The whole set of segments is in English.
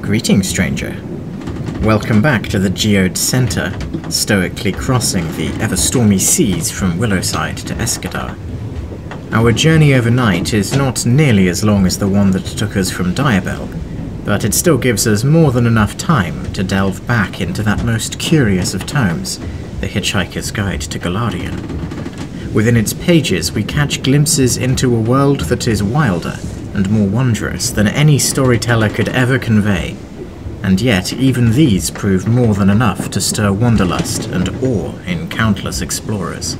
Greetings, stranger. Welcome back to the Geode Center, stoically crossing the ever-stormy seas from Willowside to Escadar. Our journey overnight is not nearly as long as the one that took us from Diabel, but it still gives us more than enough time to delve back into that most curious of tomes, The Hitchhiker's Guide to Galarian. Within its pages, we catch glimpses into a world that is wilder and more wondrous than any storyteller could ever convey, and yet even these prove more than enough to stir wanderlust and awe in countless explorers.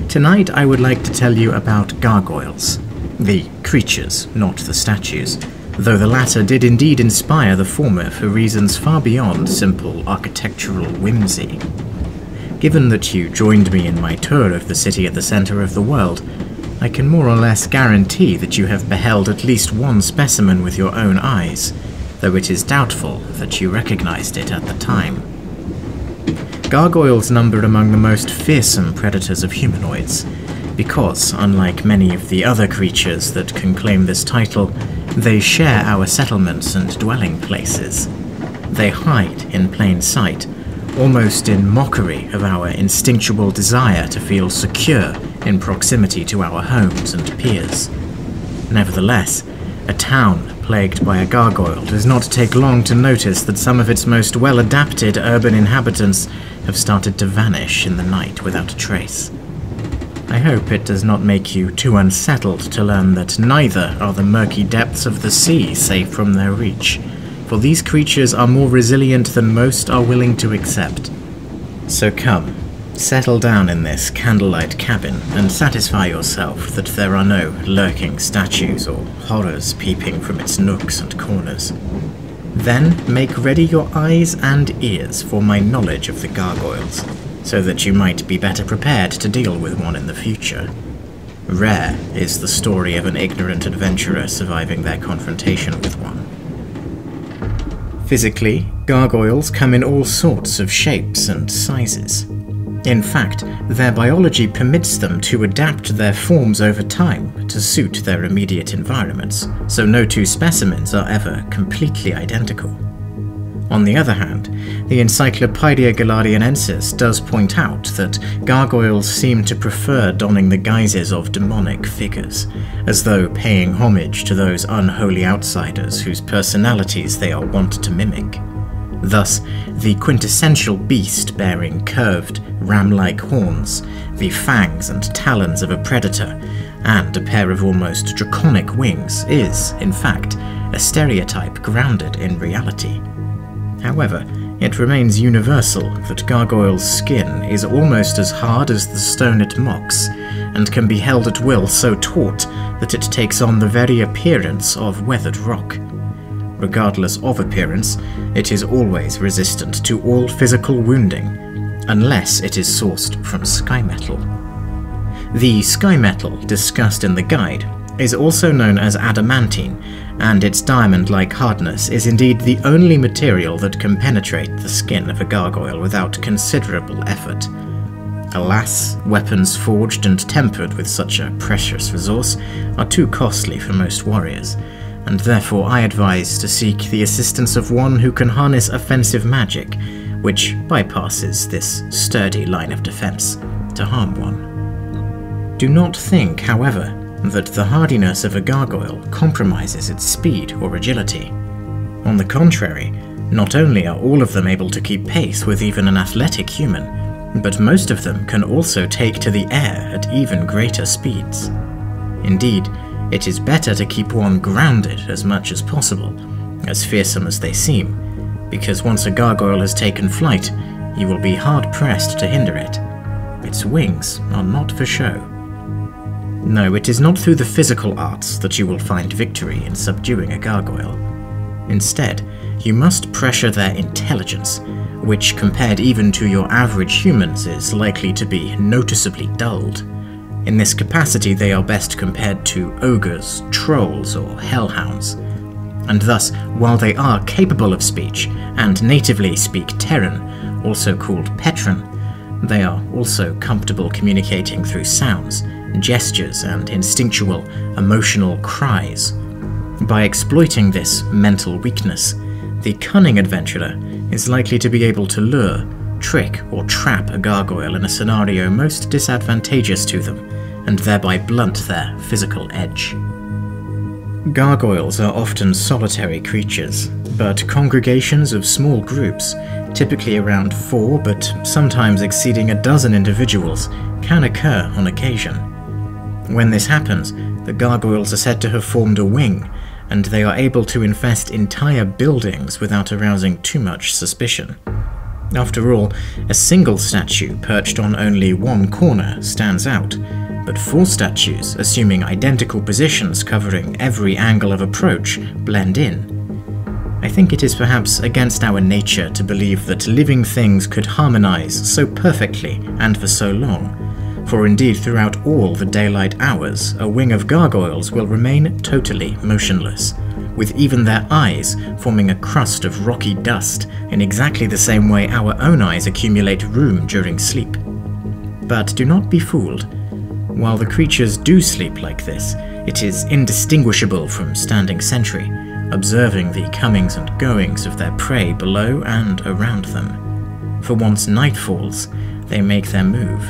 Tonight I would like to tell you about gargoyles, the creatures, not the statues, though the latter did indeed inspire the former for reasons far beyond simple architectural whimsy. Given that you joined me in my tour of the city at the center of the world, I can more or less guarantee that you have beheld at least one specimen with your own eyes, though it is doubtful that you recognized it at the time. Gargoyles number among the most fearsome predators of humanoids, because, unlike many of the other creatures that can claim this title, they share our settlements and dwelling places. They hide in plain sight, almost in mockery of our instinctual desire to feel secure in proximity to our homes and peers. Nevertheless, a town plagued by a gargoyle does not take long to notice that some of its most well-adapted urban inhabitants have started to vanish in the night without a trace. I hope it does not make you too unsettled to learn that neither are the murky depths of the sea safe from their reach, for these creatures are more resilient than most are willing to accept. So come, settle down in this candlelight cabin and satisfy yourself that there are no lurking statues or horrors peeping from its nooks and corners. Then make ready your eyes and ears for my knowledge of the gargoyles, so that you might be better prepared to deal with one in the future. Rare is the story of an ignorant adventurer surviving their confrontation with one. Physically, gargoyles come in all sorts of shapes and sizes. In fact, their biology permits them to adapt their forms over time to suit their immediate environments, so no two specimens are ever completely identical. On the other hand, the Encyclopaedia Galarianensis does point out that gargoyles seem to prefer donning the guises of demonic figures, as though paying homage to those unholy outsiders whose personalities they are wont to mimic. Thus, the quintessential beast bearing curved, ram-like horns, the fangs and talons of a predator, and a pair of almost draconic wings is, in fact, a stereotype grounded in reality. However, it remains universal that gargoyle's skin is almost as hard as the stone it mocks, and can be held at will so taut that it takes on the very appearance of weathered rock. Regardless of appearance, it is always resistant to all physical wounding, unless it is sourced from sky metal. The sky metal discussed in the guide is also known as adamantine, and its diamond-like hardness is indeed the only material that can penetrate the skin of a gargoyle without considerable effort. Alas, weapons forged and tempered with such a precious resource are too costly for most warriors, and therefore I advise to seek the assistance of one who can harness offensive magic, which bypasses this sturdy line of defense, to harm one. Do not think, however, that the hardiness of a gargoyle compromises its speed or agility. On the contrary, not only are all of them able to keep pace with even an athletic human, but most of them can also take to the air at even greater speeds. Indeed, it is better to keep one grounded as much as possible, as fearsome as they seem, because once a gargoyle has taken flight, you will be hard-pressed to hinder it. Its wings are not for show. No, it is not through the physical arts that you will find victory in subduing a gargoyle. Instead, you must pressure their intelligence, which compared even to your average humans is likely to be noticeably dulled. In this capacity they are best compared to ogres, trolls, or hellhounds. And thus, while they are capable of speech, and natively speak Terran, also called Petran, they are also comfortable communicating through sounds, gestures, and instinctual, emotional cries. By exploiting this mental weakness, the cunning adventurer is likely to be able to lure, trick, or trap a gargoyle in a scenario most disadvantageous to them, and thereby blunt their physical edge. Gargoyles are often solitary creatures, but congregations of small groups, typically around 4 but sometimes exceeding a dozen individuals, can occur on occasion. When this happens, the gargoyles are said to have formed a wing, and they are able to infest entire buildings without arousing too much suspicion. After all, a single statue perched on only one corner stands out, but 4 statues, assuming identical positions covering every angle of approach, blend in. I think it is perhaps against our nature to believe that living things could harmonize so perfectly and for so long, for indeed throughout all the daylight hours, a wing of gargoyles will remain totally motionless, with even their eyes forming a crust of rocky dust in exactly the same way our own eyes accumulate rheum during sleep. But do not be fooled. While the creatures do sleep like this, it is indistinguishable from standing sentry, observing the comings and goings of their prey below and around them. For once night falls, they make their move.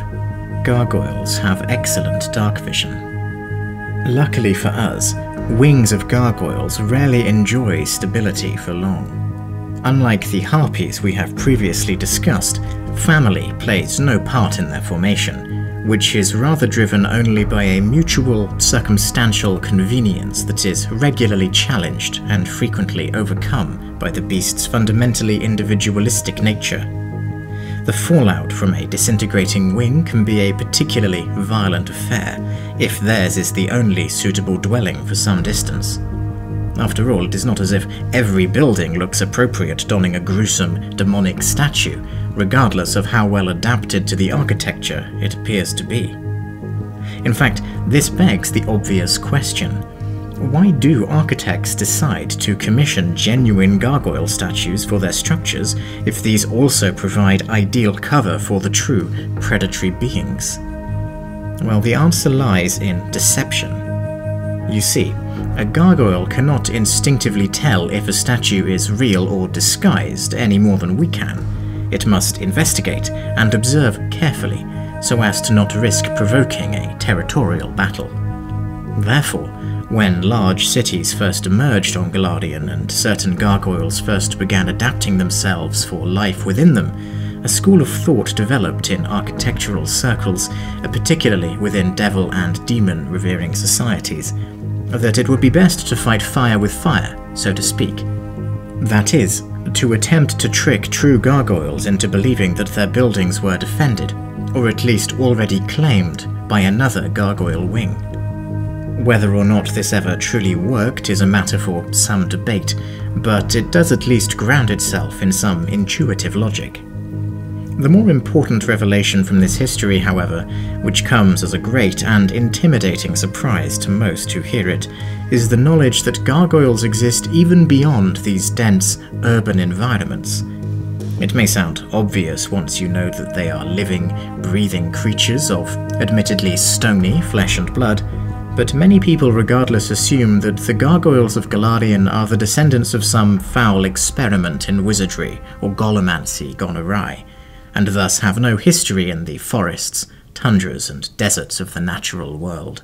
Gargoyles have excellent dark vision. Luckily for us, wings of gargoyles rarely enjoy stability for long. Unlike the harpies we have previously discussed, family plays no part in their formation, which is rather driven only by a mutual, circumstantial convenience that is regularly challenged and frequently overcome by the beast's fundamentally individualistic nature. The fallout from a disintegrating wing can be a particularly violent affair, if theirs is the only suitable dwelling for some distance. After all, it is not as if every building looks appropriate donning a gruesome, demonic statue, regardless of how well adapted to the architecture it appears to be. In fact, this begs the obvious question: why do architects decide to commission genuine gargoyle statues for their structures if these also provide ideal cover for the true predatory beings? Well, the answer lies in deception. You see, a gargoyle cannot instinctively tell if a statue is real or disguised any more than we can. It must investigate and observe carefully so as to not risk provoking a territorial battle. Therefore, when large cities first emerged on Galarian and certain gargoyles first began adapting themselves for life within them, a school of thought developed in architectural circles, particularly within devil and demon revering societies, that it would be best to fight fire with fire, so to speak. That is, to attempt to trick true gargoyles into believing that their buildings were defended, or at least already claimed, by another gargoyle wing. Whether or not this ever truly worked is a matter for some debate, but it does at least ground itself in some intuitive logic. The more important revelation from this history, however, which comes as a great and intimidating surprise to most who hear it, is the knowledge that gargoyles exist even beyond these dense, urban environments. It may sound obvious once you know that they are living, breathing creatures of admittedly stony flesh and blood, but many people regardless assume that the gargoyles of Galarian are the descendants of some foul experiment in wizardry or golomancy gone awry, and thus have no history in the forests, tundras, and deserts of the natural world.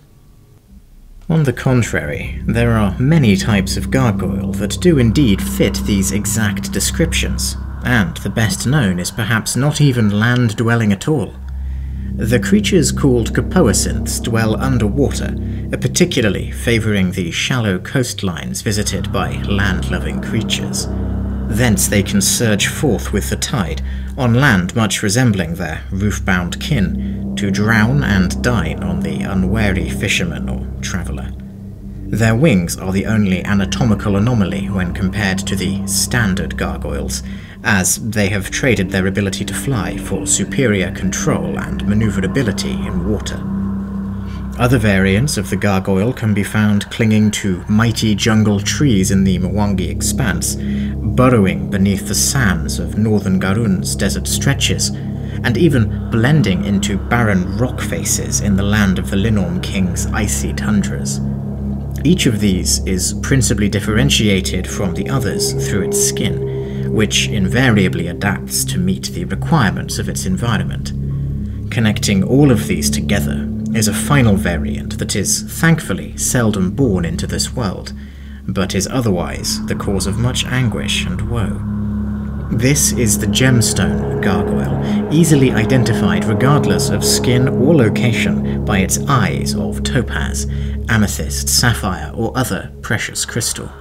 On the contrary, there are many types of gargoyle that do indeed fit these exact descriptions, and the best known is perhaps not even land-dwelling at all. The creatures called capoacinths dwell underwater, particularly favouring the shallow coastlines visited by land-loving creatures. Thence they can surge forth with the tide, on land much resembling their roof-bound kin, to drown and dine on the unwary fisherman or traveller. Their wings are the only anatomical anomaly when compared to the standard gargoyles, as they have traded their ability to fly for superior control and maneuverability in water. Other variants of the gargoyle can be found clinging to mighty jungle trees in the Mwangi expanse, burrowing beneath the sands of northern Garun's desert stretches, and even blending into barren rock faces in the land of the Linorm King's icy tundras. Each of these is principally differentiated from the others through its skin, which invariably adapts to meet the requirements of its environment. Connecting all of these together is a final variant that is, thankfully, seldom born into this world, but is otherwise the cause of much anguish and woe. This is the gemstone gargoyle, easily identified regardless of skin or location by its eyes of topaz, amethyst, sapphire, or other precious crystal.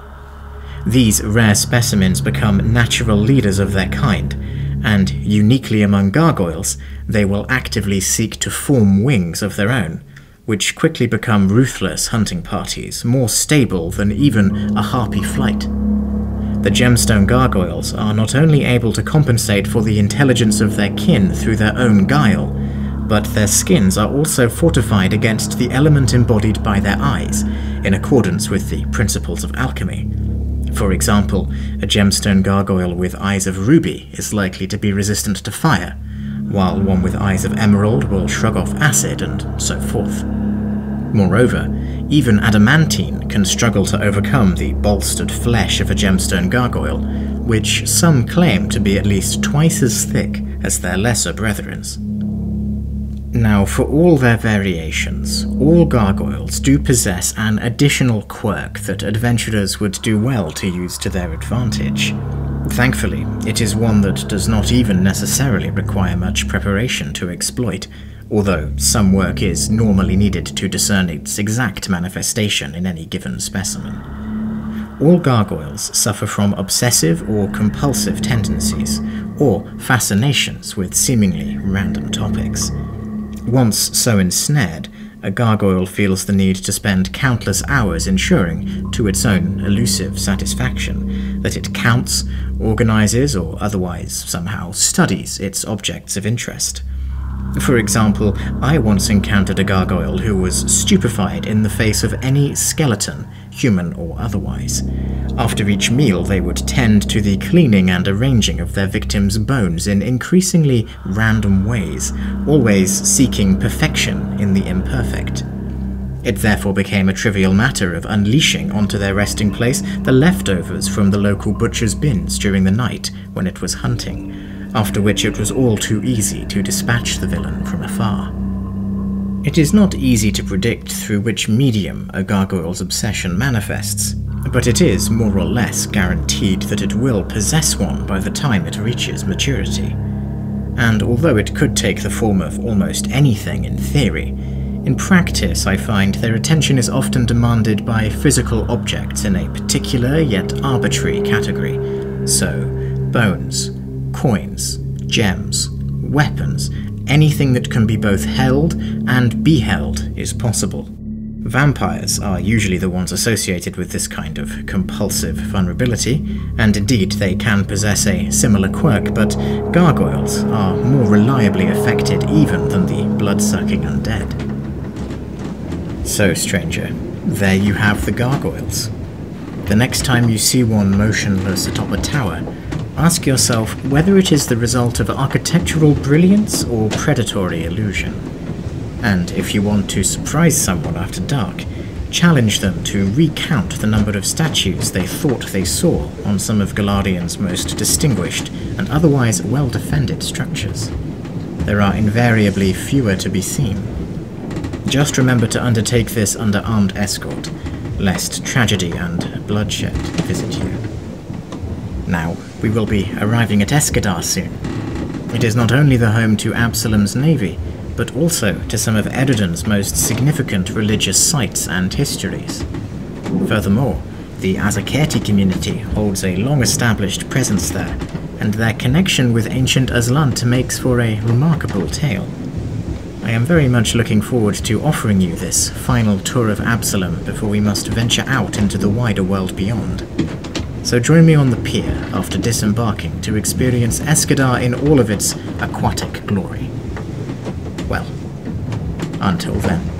These rare specimens become natural leaders of their kind, and uniquely among gargoyles, they will actively seek to form wings of their own, which quickly become ruthless hunting parties, more stable than even a harpy flight. The gemstone gargoyles are not only able to compensate for the intelligence of their kin through their own guile, but their skins are also fortified against the element embodied by their eyes, in accordance with the principles of alchemy. For example, a gemstone gargoyle with eyes of ruby is likely to be resistant to fire, while one with eyes of emerald will shrug off acid, and so forth. Moreover, even adamantine can struggle to overcome the bolstered flesh of a gemstone gargoyle, which some claim to be at least twice as thick as their lesser brethrens. Now, for all their variations, all gargoyles do possess an additional quirk that adventurers would do well to use to their advantage. Thankfully, it is one that does not even necessarily require much preparation to exploit, although some work is normally needed to discern its exact manifestation in any given specimen. All gargoyles suffer from obsessive or compulsive tendencies, or fascinations with seemingly random topics. Once so ensnared, a gargoyle feels the need to spend countless hours ensuring, to its own elusive satisfaction, that it counts, organizes, or otherwise somehow studies its objects of interest. For example, I once encountered a gargoyle who was stupefied in the face of any skeleton, human or otherwise. After each meal, they would tend to the cleaning and arranging of their victims' bones in increasingly random ways, always seeking perfection in the imperfect. It therefore became a trivial matter of unleashing onto their resting place the leftovers from the local butcher's bins during the night when it was hunting, after which it was all too easy to dispatch the villain from afar. It is not easy to predict through which medium a gargoyle's obsession manifests, but it is more or less guaranteed that it will possess one by the time it reaches maturity. And although it could take the form of almost anything in theory, in practice I find their attention is often demanded by physical objects in a particular yet arbitrary category, so bones, coins, gems, weapons, anything that can be both held and be held is possible. Vampires are usually the ones associated with this kind of compulsive vulnerability, and indeed they can possess a similar quirk, but gargoyles are more reliably affected even than the blood-sucking undead. So, stranger, there you have the gargoyles. The next time you see one motionless atop a tower, ask yourself whether it is the result of architectural brilliance or predatory illusion. And if you want to surprise someone after dark, challenge them to recount the number of statues they thought they saw on some of Galadian's most distinguished and otherwise well-defended structures. There are invariably fewer to be seen. Just remember to undertake this under armed escort, lest tragedy and bloodshed visit you. Now, we will be arriving at Escadar soon. It is not only the home to Absalom's navy, but also to some of Eredon's most significant religious sites and histories. Furthermore, the Azaketi community holds a long-established presence there, and their connection with ancient Aslant makes for a remarkable tale. I am very much looking forward to offering you this final tour of Absalom before we must venture out into the wider world beyond. So join me on the pier after disembarking to experience Escadar in all of its aquatic glory. Well, until then.